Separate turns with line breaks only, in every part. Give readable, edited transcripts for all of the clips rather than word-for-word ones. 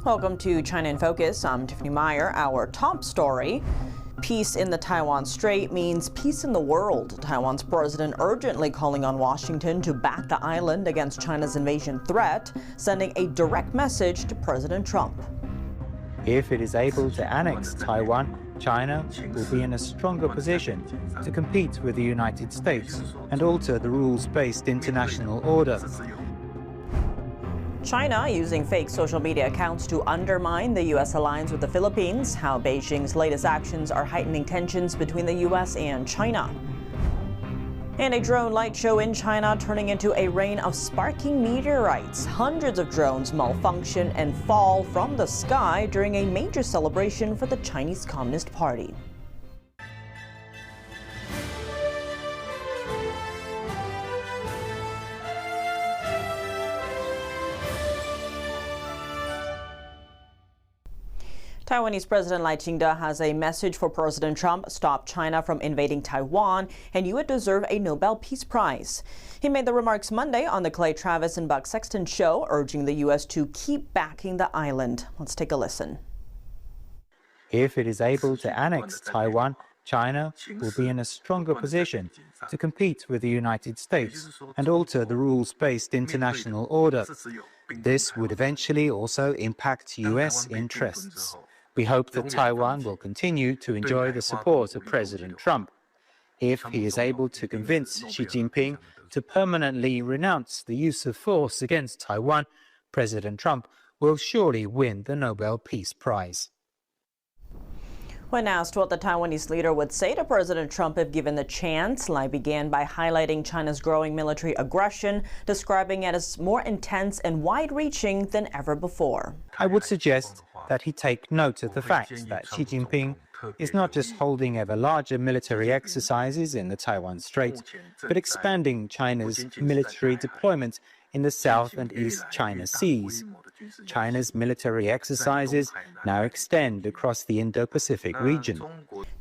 Welcome to China in Focus. I'm Tiffany Meyer. Our top story. Peace in the Taiwan Strait means peace in the world. Taiwan's president urgently calling on Washington to back the island against China's invasion threat, sending a direct message to President Trump.
If it is able to annex Taiwan, China will be in a stronger position to compete with the United States and alter the rules-based international order.
China using fake social media accounts to undermine the U.S. alliance with the Philippines, how Beijing's latest actions are heightening tensions between the U.S. and China. And a drone light show in China turning into a rain of sparking meteorites. Hundreds of drones malfunction and fall from the sky during a major celebration for the Chinese Communist Party. Taiwanese President Lai Ching-te has a message for President Trump: stop China from invading Taiwan, and you would deserve a Nobel Peace Prize. He made the remarks Monday on the Clay Travis and Buck Sexton show, urging the U.S. to keep backing the island. Let's take a listen.
If it is able to annex Taiwan, China will be in a stronger position to compete with the United States and alter the rules-based international order. This would eventually also impact U.S. interests. We hope that Taiwan will continue to enjoy the support of President Trump. If he is able to convince Xi Jinping to permanently renounce the use of force against Taiwan, President Trump will surely win the Nobel Peace Prize.
When asked what the Taiwanese leader would say to President Trump if given the chance, Lai began by highlighting China's growing military aggression, describing it as more intense and wide-reaching than ever before.
I would suggest that he take note of the fact that Xi Jinping is not just holding ever larger military exercises in the Taiwan Strait, but expanding China's military deployment in the South and East China Seas. China's military exercises now extend across the Indo-Pacific region.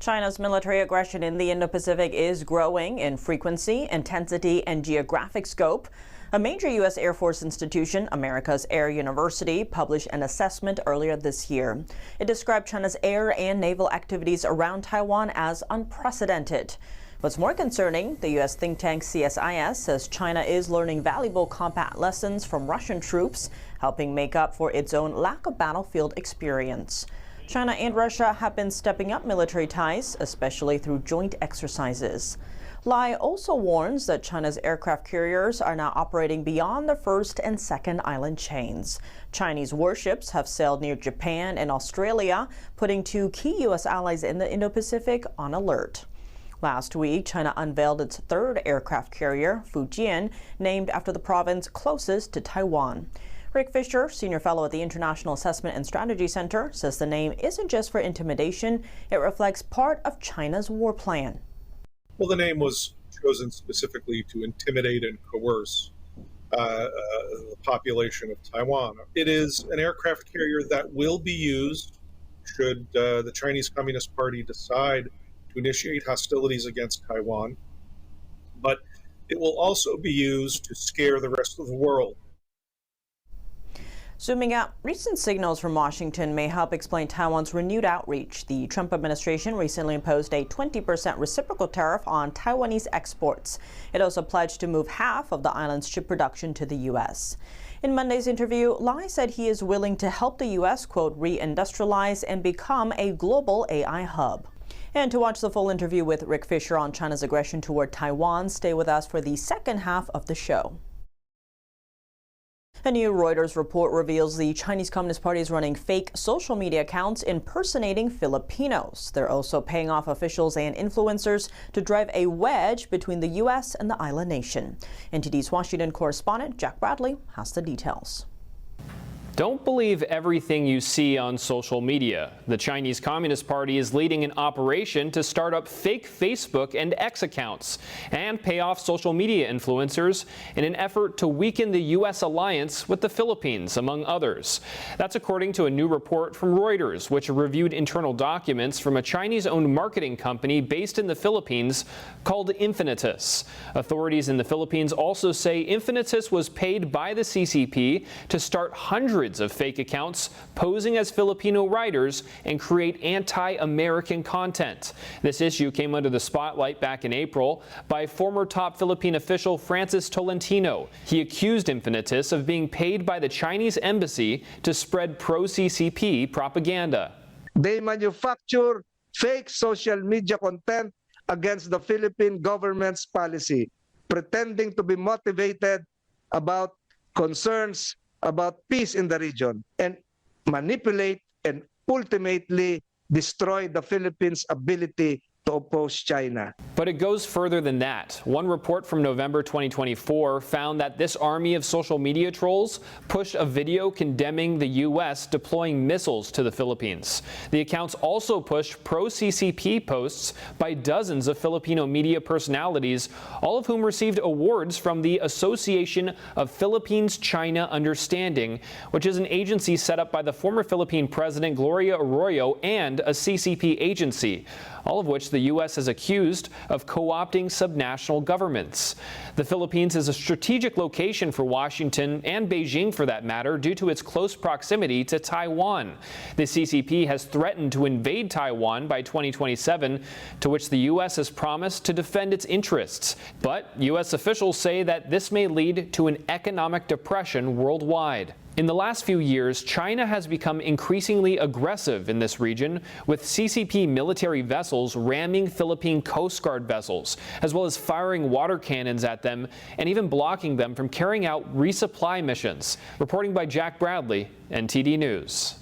China's military aggression in the Indo-Pacific is growing in frequency, intensity, and geographic scope. A major U.S. Air Force institution, America's Air University, published an assessment earlier this year. It described China's air and naval activities around Taiwan as unprecedented. What's more concerning, the U.S. think tank CSIS says China is learning valuable combat lessons from Russian troops, helping make up for its own lack of battlefield experience. China and Russia have been stepping up military ties, especially through joint exercises. Lai also warns that China's aircraft carriers are now operating beyond the first and second island chains. Chinese warships have sailed near Japan and Australia, putting two key U.S. allies in the Indo-Pacific on alert. Last week, China unveiled its third aircraft carrier, Fujian, named after the province closest to Taiwan. Rick Fisher, senior fellow at the International Assessment and Strategy Center, says the name isn't just for intimidation, it reflects part of China's war plan.
Well, the name was chosen specifically to intimidate and coerce the population of Taiwan. It is an aircraft carrier that will be used should the Chinese Communist Party decide to initiate hostilities against Taiwan, but it will also be used to scare the rest of the world.
Zooming out, recent signals from Washington may help explain Taiwan's renewed outreach. The Trump administration recently imposed a 20% reciprocal tariff on Taiwanese exports. It also pledged to move half of the island's chip production to the U.S. In Monday's interview, Lai said he is willing to help the U.S., quote, reindustrialize and become a global AI hub. And to watch the full interview with Rick Fisher on China's aggression toward Taiwan, stay with us for the second half of the show. A new Reuters report reveals the Chinese Communist Party is running fake social media accounts impersonating Filipinos. They're also paying off officials and influencers to drive a wedge between the U.S. and the island nation. NTD's Washington correspondent Jack Bradley has the details.
Don't believe everything you see on social media. The Chinese Communist Party is leading an operation to start up fake Facebook and X accounts and pay off social media influencers in an effort to weaken the U.S. alliance with the Philippines, among others. That's according to a new report from Reuters, which reviewed internal documents from a Chinese-owned marketing company based in the Philippines called Infinitus. Authorities in the Philippines also say Infinitus was paid by the CCP to start hundreds hundreds of fake accounts posing as Filipino writers and create anti-American content. This issue came under the spotlight back in April by former top Philippine official Francis Tolentino. He accused Infinitus of being paid by the Chinese embassy to spread pro-CCP propaganda.
They manufacture fake social media content against the Philippine government's policy, pretending to be motivated about concerns about peace in the region, and manipulate and ultimately destroy the Philippines' ability to oppose China.
But it goes further than that. One report from November 2024 found that this army of social media trolls pushed a video condemning the U.S. deploying missiles to the Philippines. The accounts also pushed pro-CCP posts by dozens of Filipino media personalities, all of whom received awards from the Association of Philippines-China Understanding, which is an agency set up by the former Philippine President Gloria Arroyo and a CCP agency, all of which the U.S. has accused of co-opting subnational governments. The Philippines is a strategic location for Washington and Beijing, for that matter, due to its close proximity to Taiwan. The CCP has threatened to invade Taiwan by 2027, to which the U.S. has promised to defend its interests. But U.S. officials say that this may lead to an economic depression worldwide. In the last few years, China has become increasingly aggressive in this region, with CCP military vessels ramming Philippine Coast Guard vessels, as well as firing water cannons at them and even blocking them from carrying out resupply missions. Reporting by Jack Bradley, NTD News.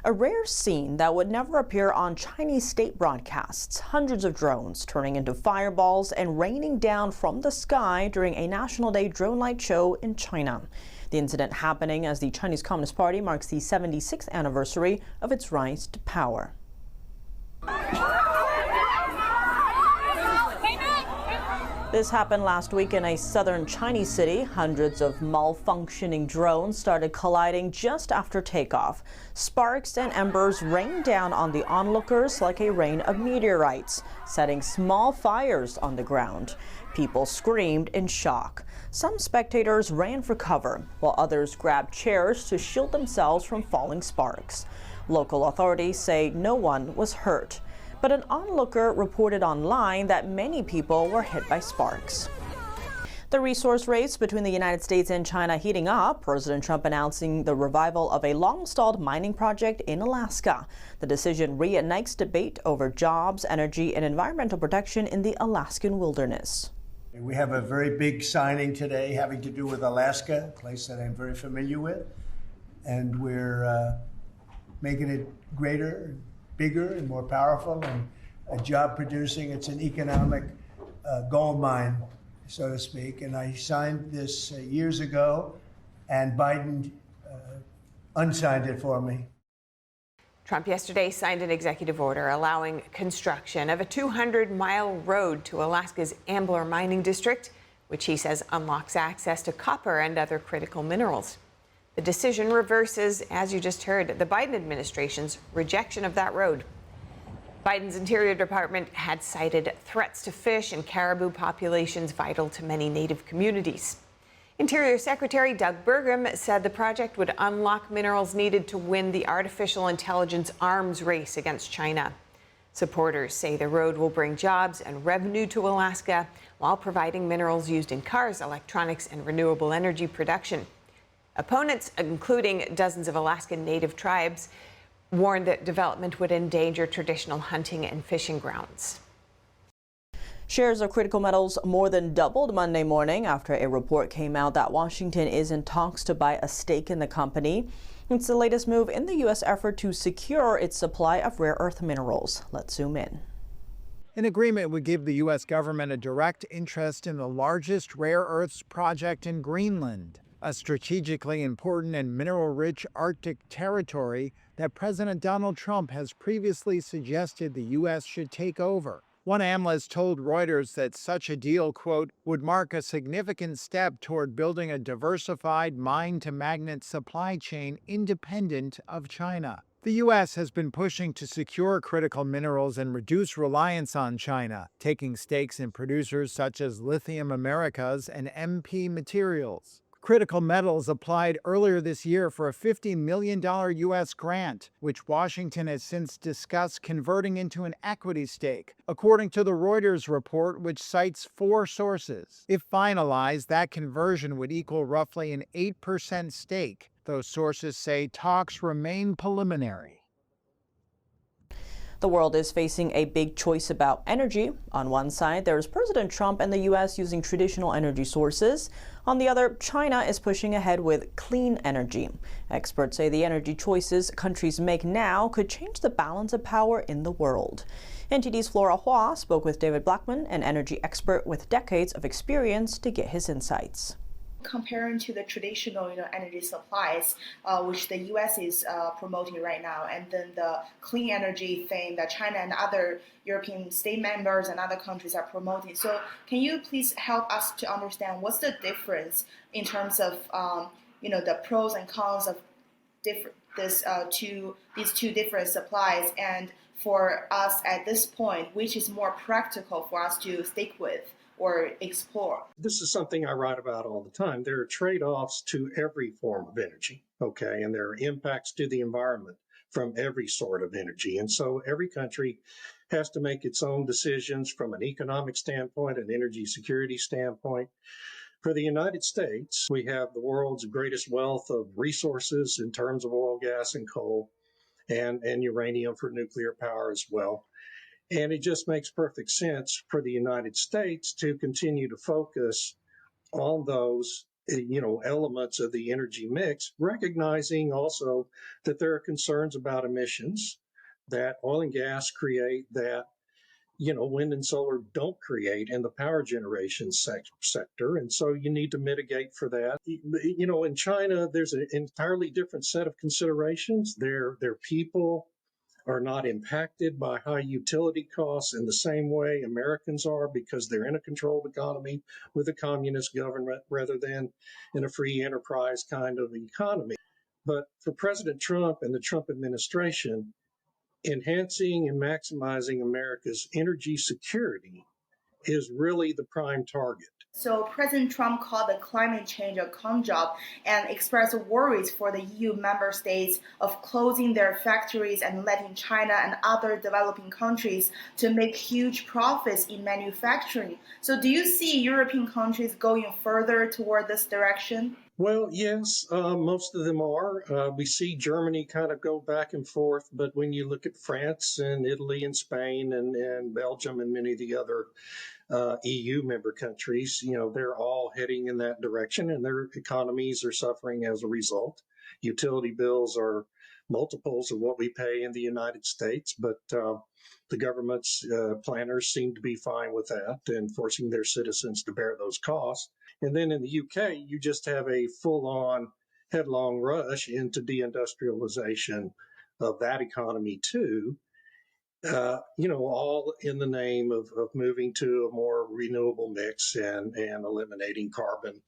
A rare scene that would never appear on Chinese state broadcasts. Hundreds of drones turning into fireballs and raining down from the sky during a National Day drone light show in China. The incident happening as the Chinese Communist Party marks the 76th anniversary of its rise to power. This happened last week in a southern Chinese city. Hundreds of malfunctioning drones started colliding just after takeoff. Sparks and embers rained down on the onlookers like a rain of meteorites, setting small fires on the ground. People screamed in shock. Some spectators ran for cover, while others grabbed chairs to shield themselves from falling sparks. Local authorities say no one was hurt, but an onlooker reported online that many people were hit by sparks. The resource race between the United States and China heating up, President Trump announcing the revival of a long-stalled mining project in Alaska. The decision reignites debate over jobs, energy, and environmental protection in the Alaskan wilderness.
We have a very big signing today having to do with Alaska, a place that I'm very familiar with, and we're making it greater, bigger, and more powerful, and a job producing. It's an economic gold mine, so to speak, and I signed this years ago, and Biden unsigned it for me.
Trump yesterday signed an executive order allowing construction of a 200-mile road to Alaska's Ambler mining district, which he says unlocks access to copper and other critical minerals. The decision reverses, as you just heard, the Biden administration's rejection of that road. Biden's Interior Department had cited threats to fish and caribou populations vital to many Native communities. Interior Secretary Doug Burgum said the project would unlock minerals needed to win the artificial intelligence arms race against China. Supporters say the road will bring jobs and revenue to Alaska while providing minerals used in cars, electronics, and renewable energy production. Opponents, including dozens of Alaskan Native tribes, warned that development would endanger traditional hunting and fishing grounds.
Shares of critical metals more than doubled Monday morning after a report came out that Washington is in talks to buy a stake in the company. It's the latest move in the U.S. effort to secure its supply of rare earth minerals. Let's zoom in.
An agreement would give the U.S. government a direct interest in the largest rare earths project in Greenland, a strategically important and mineral-rich Arctic territory that President Donald Trump has previously suggested the U.S. should take over. One analyst told Reuters that such a deal, quote, would mark a significant step toward building a diversified mine-to-magnet supply chain independent of China. The U.S. has been pushing to secure critical minerals and reduce reliance on China, taking stakes in producers such as Lithium Americas and MP Materials. Critical Metals applied earlier this year for a $50 million U.S. grant, which Washington has since discussed converting into an equity stake, according to the Reuters report, which cites 4 sources. If finalized, that conversion would equal roughly an 8% stake, though sources say talks remain preliminary.
The world is facing a big choice about energy. On one side, there's President Trump and the U.S. using traditional energy sources. On the other, China is pushing ahead with clean energy. Experts say the energy choices countries make now could change the balance of power in the world. NTD's Flora Hua spoke with David Blackman, an energy expert with decades of experience, to get his insights.
Comparing to the traditional, energy supplies, which the U.S. is promoting right now, and then the clean energy thing that China and other European state members and other countries are promoting. So, can you please help us to understand what's the difference in terms of, the pros and cons of these two different supplies, and for us at this point, which is more practical for us to stick with or explore?
This is something I write about all the time. There are trade-offs to every form of energy, okay? And there are impacts to the environment from every sort of energy. And so every country has to make its own decisions from an economic standpoint, an energy security standpoint. For the United States, we have the world's greatest wealth of resources in terms of oil, gas, and coal, and uranium for nuclear power as well. And it just makes perfect sense for the United States to continue to focus on those, elements of the energy mix, recognizing also that there are concerns about emissions that oil and gas create that, wind and solar don't create in the power generation sector. And so you need to mitigate for that. In China, there's an entirely different set of considerations. Their people are not impacted by high utility costs in the same way Americans are, because they're in a controlled economy with a communist government rather than in a free enterprise kind of economy. But for President Trump and the Trump administration, enhancing and maximizing America's energy security is really the prime target.
So President Trump called the climate change a con job and expressed worries for the EU member states of closing their factories and letting China and other developing countries to make huge profits in manufacturing. So do you see European countries going further toward this direction?
Well, yes, most of them are. We see Germany kind of go back and forth, but when you look at France and Italy and Spain and Belgium and many of the other EU member countries, they're all heading in that direction, and their economies are suffering as a result. Utility bills are multiples of what we pay in the United States, but the government's planners seem to be fine with that and forcing their citizens to bear those costs. And then in the UK, you just have a full-on headlong rush into deindustrialization of that economy too. All in the name of moving to a more renewable mix and eliminating carbon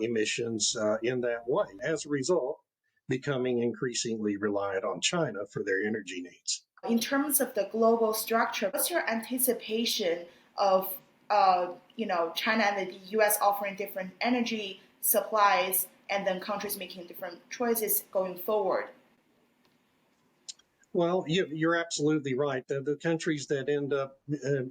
emissions in that way. As a result, becoming increasingly reliant on China for their energy needs.
In terms of the global structure, what's your anticipation of China and the U.S. offering different energy supplies and then countries making different choices going forward?
Well, you're absolutely right. The countries that end up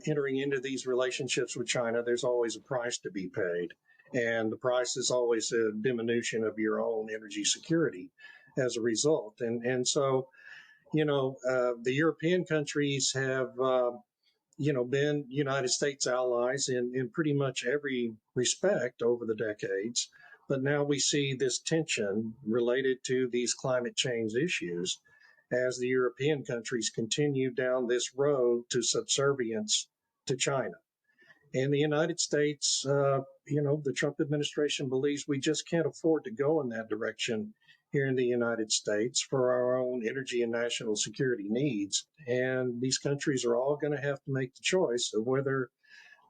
entering into these relationships with China, there's always a price to be paid. And the price is always a diminution of your own energy security as a result. And so, the European countries have, been United States allies in pretty much every respect over the decades. But now we see this tension related to these climate change issues as the European countries continue down this road to subservience to China. And the United States, the Trump administration believes we just can't afford to go in that direction here in the United States for our own energy and national security needs. And these countries are all going to have to make the choice of whether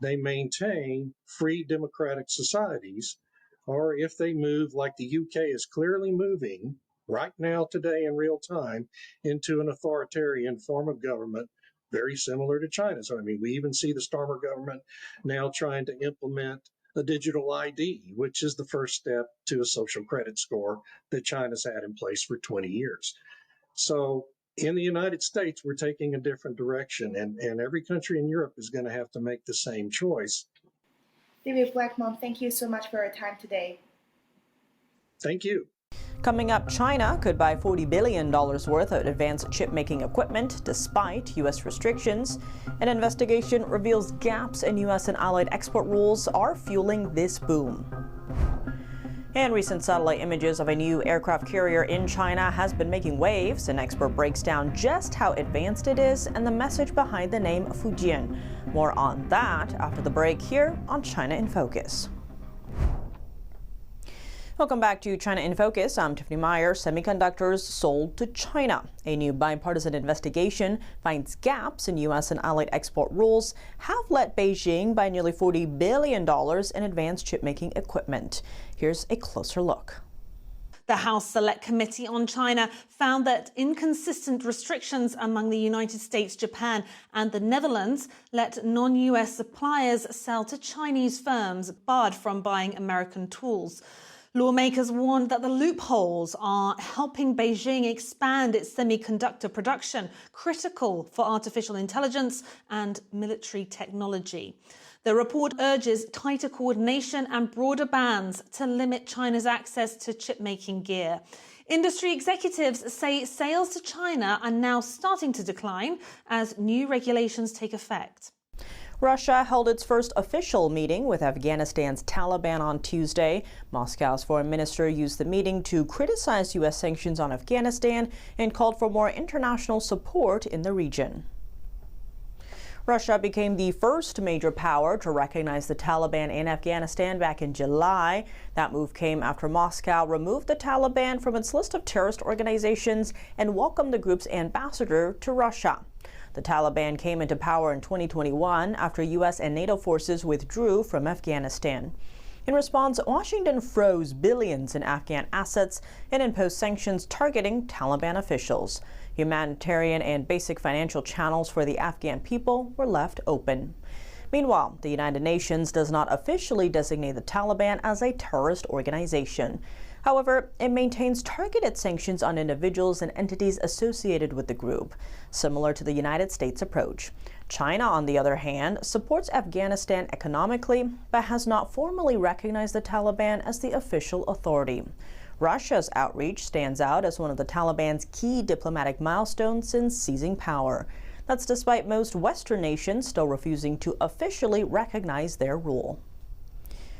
they maintain free democratic societies or if they move like the UK is clearly moving right now, today, in real time, into an authoritarian form of government very similar to China's. I mean, we even see the Starmer government now trying to implement a digital ID, which is the first step to a social credit score that China's had in place for 20 years. So in the United States, we're taking a different direction, and every country in Europe is going to have to make the same choice.
David Blackmon, thank you so much for your time today.
Thank you.
Coming up, China could buy $40 billion worth of advanced chip-making equipment despite U.S. restrictions. An investigation reveals gaps in U.S. and allied export rules are fueling this boom. And recent satellite images of a new aircraft carrier in China has been making waves. An expert breaks down just how advanced it is and the message behind the name Fujian. More on that after the break here on China in Focus. Welcome back to China in Focus. I'm Tiffany Meyer. Semiconductors sold to China. A new bipartisan investigation finds gaps in U.S. and allied export rules have let Beijing buy nearly $40 billion in advanced chip-making equipment. Here's a closer look.
The House Select Committee on China found that inconsistent restrictions among the United States, Japan and the Netherlands let non-U.S. suppliers sell to Chinese firms barred from buying American tools. Lawmakers warned that the loopholes are helping Beijing expand its semiconductor production, critical for artificial intelligence and military technology. The report urges tighter coordination and broader bans to limit China's access to chip-making gear. Industry executives say sales to China are now starting to decline as new regulations take effect.
Russia held its first official meeting with Afghanistan's Taliban on Tuesday. Moscow's foreign minister used the meeting to criticize U.S. sanctions on Afghanistan and called for more international support in the region. Russia became the first major power to recognize the Taliban in Afghanistan back in July. That move came after Moscow removed the Taliban from its list of terrorist organizations and welcomed the group's ambassador to Russia. The Taliban came into power in 2021 after U.S. and NATO forces withdrew from Afghanistan. In response, Washington froze billions in Afghan assets and imposed sanctions targeting Taliban officials. Humanitarian and basic financial channels for the Afghan people were left open. Meanwhile, the United Nations does not officially designate the Taliban as a terrorist organization. However, it maintains targeted sanctions on individuals and entities associated with the group, similar to the United States approach. China, on the other hand, supports Afghanistan economically, but has not formally recognized the Taliban as the official authority. Russia's outreach stands out as one of the Taliban's key diplomatic milestones since seizing power. That's despite most Western nations still refusing to officially recognize their rule.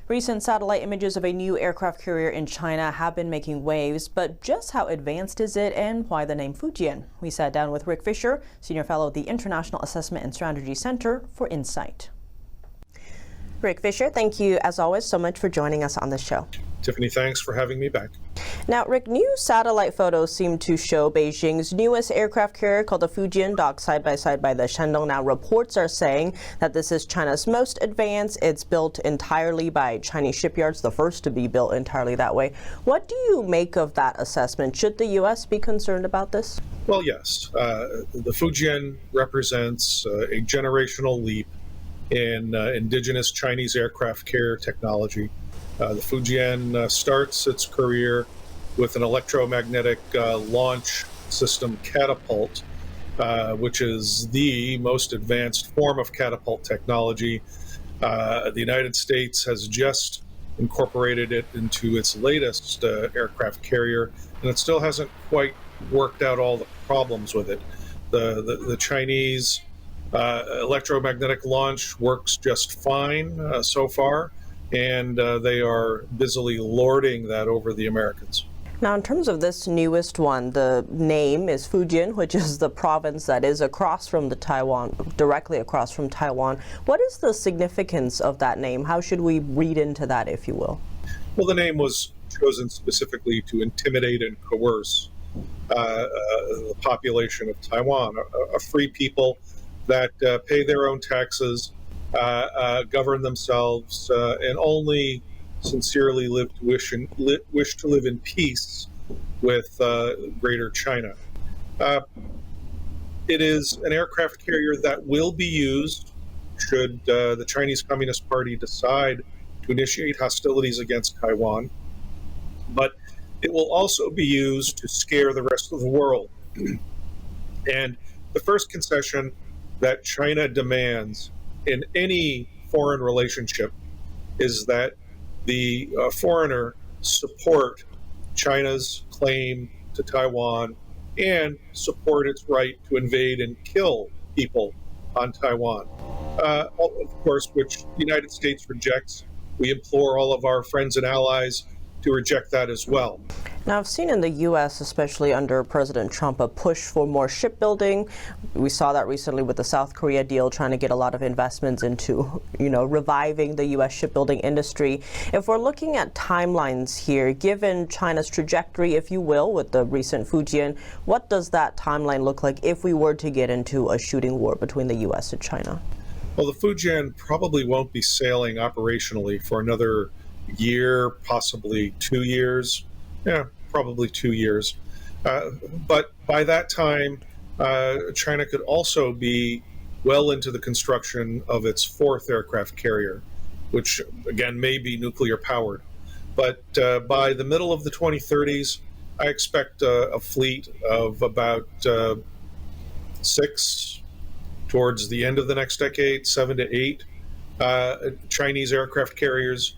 Recent satellite images of a new aircraft carrier in China have been making waves, but just how advanced is it and why the name Fujian? We sat down with Rick Fisher, Senior Fellow at the International Assessment and Strategy Center, for insight. Rick Fisher, thank you, as always, so much for joining us on the show.
Tiffany, thanks for having me back.
Now, Rick, new satellite photos seem to show Beijing's newest aircraft carrier called the Fujian docked side by side by the Shandong. Now, reports are saying that this is China's most advanced. It's built entirely by Chinese shipyards, the first to be built entirely that way. What do you make of that assessment? Should the U.S. be concerned about this?
Well, yes. The Fujian represents a generational leap in indigenous Chinese aircraft carrier technology. The Fujian starts its career with an electromagnetic launch system catapult, which is the most advanced form of catapult technology. The United States has just incorporated it into its latest aircraft carrier, and it still hasn't quite worked out all the problems with it. The Chinese electromagnetic launch works just fine so far, and they are busily lording that over the Americans.
Now, in terms of this newest one, the name is Fujian, which is the province that is across from the Taiwan, directly across from Taiwan. What is the significance of that name? How should we read into that, if you will?
Well, the name was chosen specifically to intimidate and coerce the population of Taiwan, a free people that pay their own taxes, govern themselves, and only sincerely wish to live in peace with Greater China. It is an aircraft carrier that will be used should the Chinese Communist Party decide to to initiate hostilities against Taiwan, but it will also be used to scare the rest of the world. And the first concession that China demands in any foreign relationship is that the foreigner support China's claim to Taiwan and support its right to invade and kill people on Taiwan. Of course, which the United States rejects. We implore all of our friends and allies to reject that as well.
Now, I've seen in the U.S., especially under President Trump, a push for more shipbuilding. We saw that recently with the South Korea deal, trying to get a lot of investments into, reviving the U.S. shipbuilding industry. If we're looking at timelines here, given China's trajectory, if you will, with the recent Fujian, what does that timeline look like if we were to get into a shooting war between the U.S. and China?
Well, the Fujian probably won't be sailing operationally for another year, possibly 2 years. Yeah, probably 2 years. But by that time, China could also be well into the construction of its fourth aircraft carrier, which again may be nuclear powered. But by the middle of the 2030s, I expect a fleet of about 6, towards the end of the next decade, 7 to 8 Chinese aircraft carriers,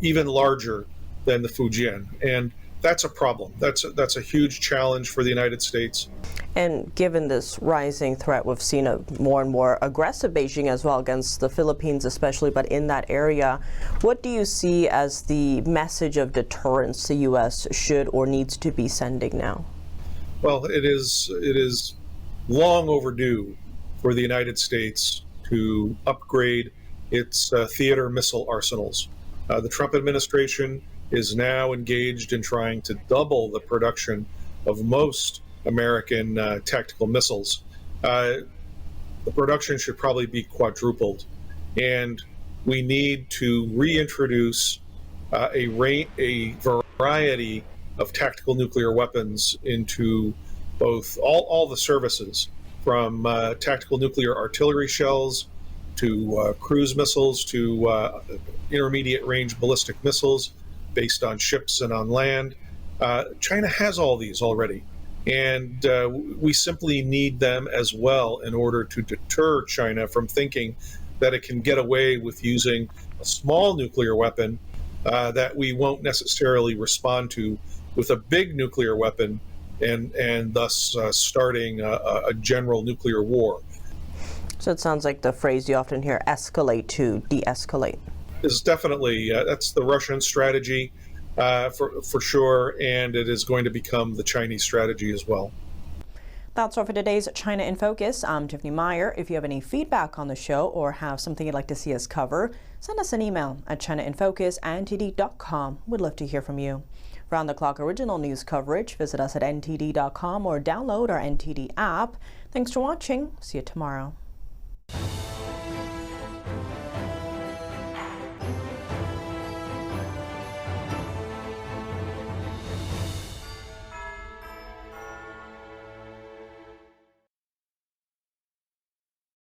even larger than the Fujian. And that's a problem. That's a huge challenge for the United States.
And given this rising threat, we've seen a more and more aggressive Beijing as well against the Philippines especially, but in that area, what do you see as the message of deterrence the U.S. should or needs to be sending now?
Well, it is long overdue for the United States to upgrade its theater missile arsenals. The Trump administration is now engaged in trying to double the production of most American tactical missiles. The production should probably be quadrupled, and we need to reintroduce a variety of tactical nuclear weapons into both all the services, from tactical nuclear artillery shells to cruise missiles to intermediate range ballistic missiles based on ships and on land. China has all these already, and we simply need them as well in order to deter China from thinking that it can get away with using a small nuclear weapon that we won't necessarily respond to with a big nuclear weapon, and thus starting a general nuclear war.
So it sounds like the phrase you often hear, escalate to de-escalate.
Is definitely, that's the Russian strategy for sure, and it is going to become the Chinese strategy as well.
That's all for today's China in Focus. I'm Tiffany Meyer. If you have any feedback on the show or have something you'd like to see us cover, send us an email at chinainfocus@ntd.com. We'd love to hear from you. Round-the-clock original news coverage, visit us at ntd.com or download our NTD app. Thanks for watching. See you tomorrow.